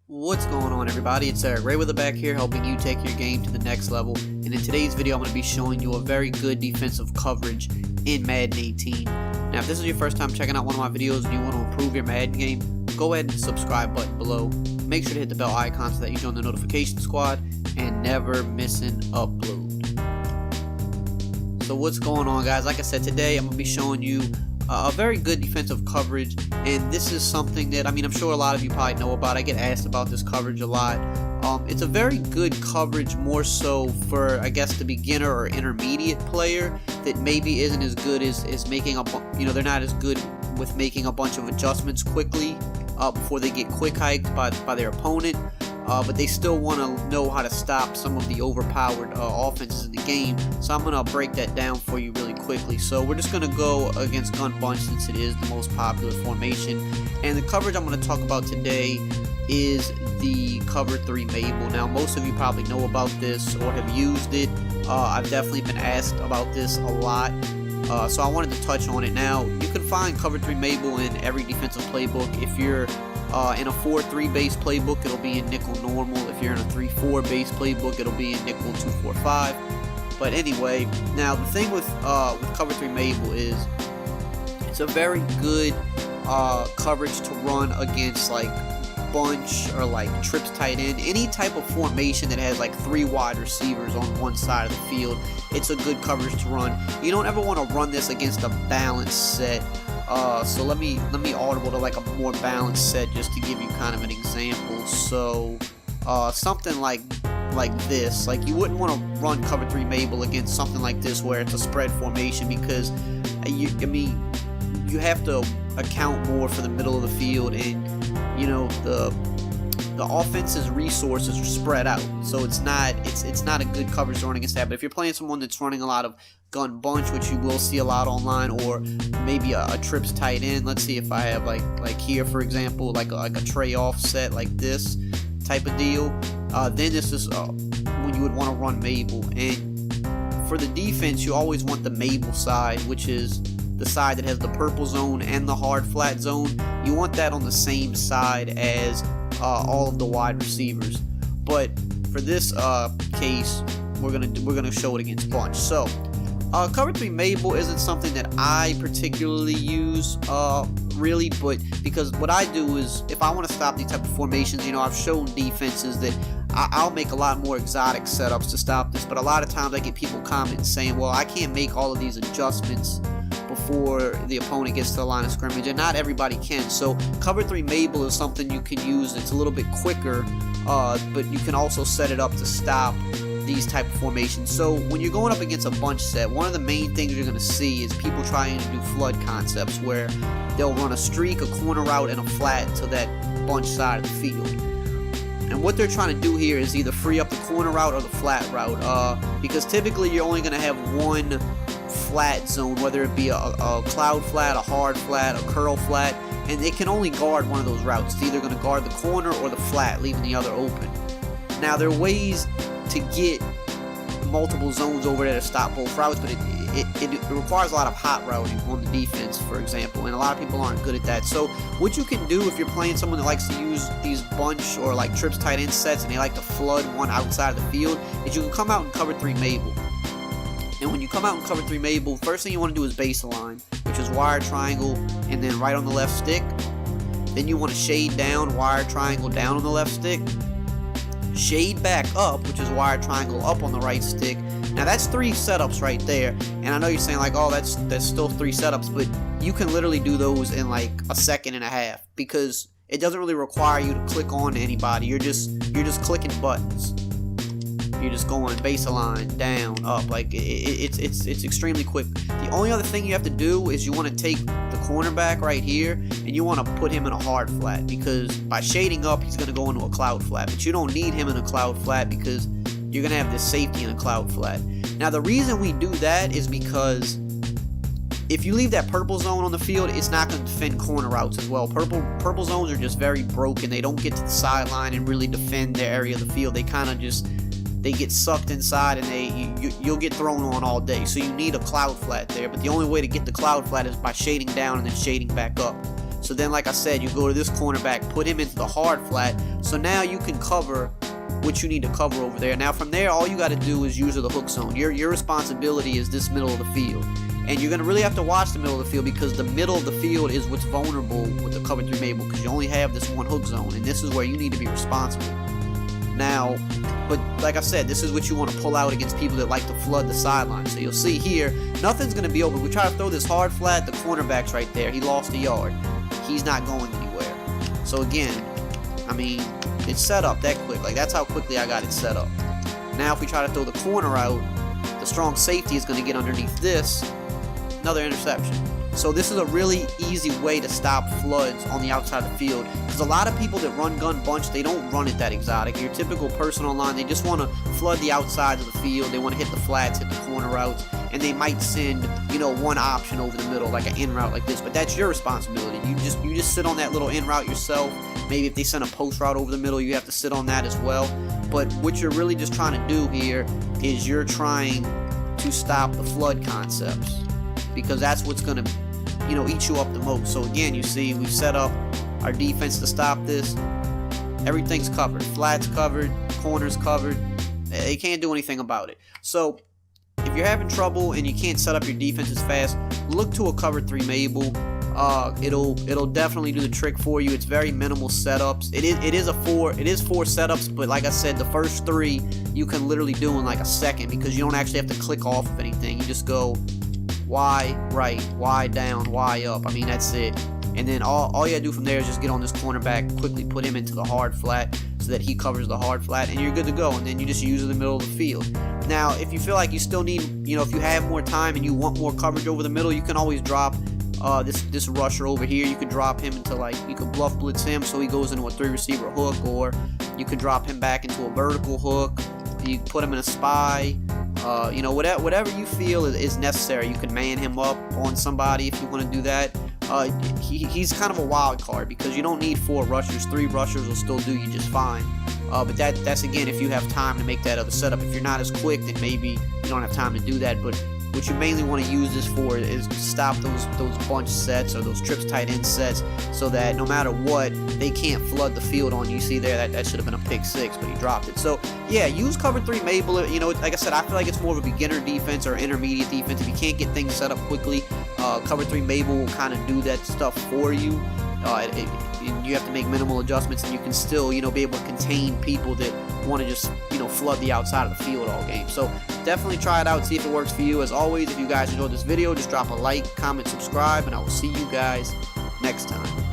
What's going on, everybody? It's EricRayweather back here, helping you take your game to the next level. And in today's video, I'm going to be showing you a very good defensive coverage in Madden 18. Now, if this is your first time checking out one of my videos and you want to improve your Madden game, go ahead and hit the subscribe button below. Make sure to hit the bell icon so that you join the notification squad and never miss an upload. So what's going on, guys? Like I said, today I'm going to be showing you a very good defensive coverage, and this is something that, I'm sure a lot of you probably know about. I get asked about this coverage a lot. It's a very good coverage, more so for, I guess, the beginner or intermediate player that maybe isn't as good as making they're not as good with making a bunch of adjustments quickly before they get quick hiked by their opponent. But they still want to know how to stop some of the overpowered offenses in the game. So I'm going to break that down for you really quickly. So we're just going to go against gun bunch since it is the most popular formation. And the coverage I'm going to talk about today is the cover 3 Mabel. Now, most of you probably know about this or have used it. I've definitely been asked about this a lot. So I wanted to touch on it. Now, you can find cover 3 Mabel in every defensive playbook. If you're in a 4-3 base playbook, it'll be in nickel normal. If you're in a 3-4 base playbook, it'll be in nickel 2-4-5. But anyway, now the thing with cover 3 Mabel is it's a very good coverage to run against like bunch or like trips tight end, any type of formation that has like 3 wide receivers on one side of the field. It's a good coverage to run. You don't ever want to run this against a balanced set. So let me audible to like a more balanced set just to give you kind of an example. So something like this, like you wouldn't want to run cover 3 Mabel against something like this where it's a spread formation, because you have to account more for the middle of the field, and the offense's resources are spread out, so it's not a good coverage to run against that. But if you're playing someone that's running a lot of gun bunch, which you will see a lot online, or maybe a trips tight end, let's see if I have like here for example, like a tray offset like this type of deal, then this is when you would want to run Mabel. And for the defense, you always want the Mabel side, which is the side that has the purple zone and the hard flat zone. You want that on the same side as all of the wide receivers. But for this case, we're gonna show it against bunch. So cover 3 Mabel isn't something that I particularly use really, but because what I do is, if I want to stop these type of formations, I've shown defenses that I'll make a lot more exotic setups to stop this. But a lot of times I get people commenting saying, well, I can't make all of these adjustments before the opponent gets to the line of scrimmage, and not everybody can. So cover 3 Mabel is something you can use. It's a little bit quicker, but you can also set it up to stop these type of formations. So when you're going up against a bunch set, one of the main things you're going to see is people trying to do flood concepts, where they'll run a streak, a corner route, and a flat to that bunch side of the field. And what they're trying to do here is either free up the corner route or the flat route, because typically you're only going to have one flat zone, whether it be a cloud flat, a hard flat, a curl flat, and it can only guard one of those routes. It's either going to guard the corner or the flat, leaving the other open. Now, there are ways to get multiple zones over there to stop both routes, but it requires a lot of hot routing on the defense, for example, and a lot of people aren't good at that. So what you can do if you're playing someone that likes to use these bunch or like trips tight end sets, and they like to flood one outside of the field, is you can come out and cover 3 Mabel. And when you come out and cover 3 Mabel, first thing you want to do is base align, which is wire triangle and then right on the left stick. Then you want to shade down, wire triangle down on the left stick. Shade back up, which is wire triangle up on the right stick. Now that's 3 setups right there. And I know you're saying like, oh, that's still 3 setups, but you can literally do those in like a second and a half, because it doesn't really require you to click on anybody. You're just clicking buttons. You're just going base align, down, up. Like it's extremely quick. The only other thing you have to do is you want to take the cornerback right here and you want to put him in a hard flat, because by shading up he's going to go into a cloud flat. But you don't need him in a cloud flat because you're going to have this safety in a cloud flat. Now the reason we do that is because if you leave that purple zone on the field, it's not going to defend corner routes as well. Purple zones are just very broken. They don't get to the sideline and really defend their area of the field. They kind of just they get sucked inside, and you'll get thrown on all day. So you need a cloud flat there, but the only way to get the cloud flat is by shading down and then shading back up. So then, like I said, you go to this cornerback, put him into the hard flat. So now you can cover what you need to cover over there. Now from there, all you got to do is use the hook zone. Your responsibility is this middle of the field. And you're going to really have to watch the middle of the field, because the middle of the field is what's vulnerable with the cover 3 Mabel, because you only have this one hook zone, and this is where you need to be responsible. Now, but like I said, this is what you want to pull out against people that like to flood the sideline. So you'll see here, nothing's going to be open. We try to throw this hard flat, the cornerback's right there. He lost a yard. He's not going anywhere. So again, I mean, it's set up that quick. Like, that's how quickly I got it set up. Now if we try to throw the corner out, the strong safety is going to get underneath this. Another interception. So this is a really easy way to stop floods on the outside of the field, because a lot of people that run gun bunch, they don't run it that exotic. Your typical person online, they just want to flood the outsides of the field. They want to hit the flats, hit the corner routes, and they might send, you know, one option over the middle, like an in route like this. But that's your responsibility. You just sit on that little in route yourself. Maybe if they send a post route over the middle, you have to sit on that as well. But what you're really just trying to do here is you're trying to stop the flood concepts, because that's what's going to, you know, eat you up the most. So again, you see, we've set up our defense to stop this. Everything's covered. Flats covered, corners covered. They can't do anything about it. So if you're having trouble and you can't set up your defenses fast, look to a cover 3 Mabel. It'll definitely do the trick for you. It's very minimal setups. It is 4 setups, but like I said, the first 3 you can literally do in like a second, because you don't actually have to click off of anything. You just go Y right, Y down, Y up. I mean, that's it. And then all you gotta do from there is just get on this cornerback, quickly put him into the hard flat so that he covers the hard flat, and you're good to go. And then you just use it in the middle of the field. Now, if you feel like you still need, you know, if you have more time and you want more coverage over the middle, you can always drop this rusher over here. You could drop him into, like, you could bluff blitz him so he goes into a 3 receiver hook, or you could drop him back into a vertical hook. You put him in a spy. You know, whatever you feel is necessary. You can man him up on somebody if you want to do that. He's kind of a wild card, because you don't need 4 rushers. 3 rushers will still do you just fine. But that's again if you have time to make that other setup. If you're not as quick, then maybe you don't have time to do that. But what you mainly want to use this for is to stop those bunch sets or those trips tight end sets, so that no matter what, they can't flood the field on you. See there, that should have been a pick 6, but he dropped it. So yeah, use cover 3 Mabel. You know, like I said, I feel like it's more of a beginner defense or intermediate defense. If you can't get things set up quickly, cover 3 Mabel will kind of do that stuff for you. You have to make minimal adjustments, and you can still, you know, be able to contain people that want to just, you know, flood the outside of the field all game. So definitely try it out, see if it works for you. As always, if you guys enjoyed this video, just drop a like, comment, subscribe, and I will see you guys next time.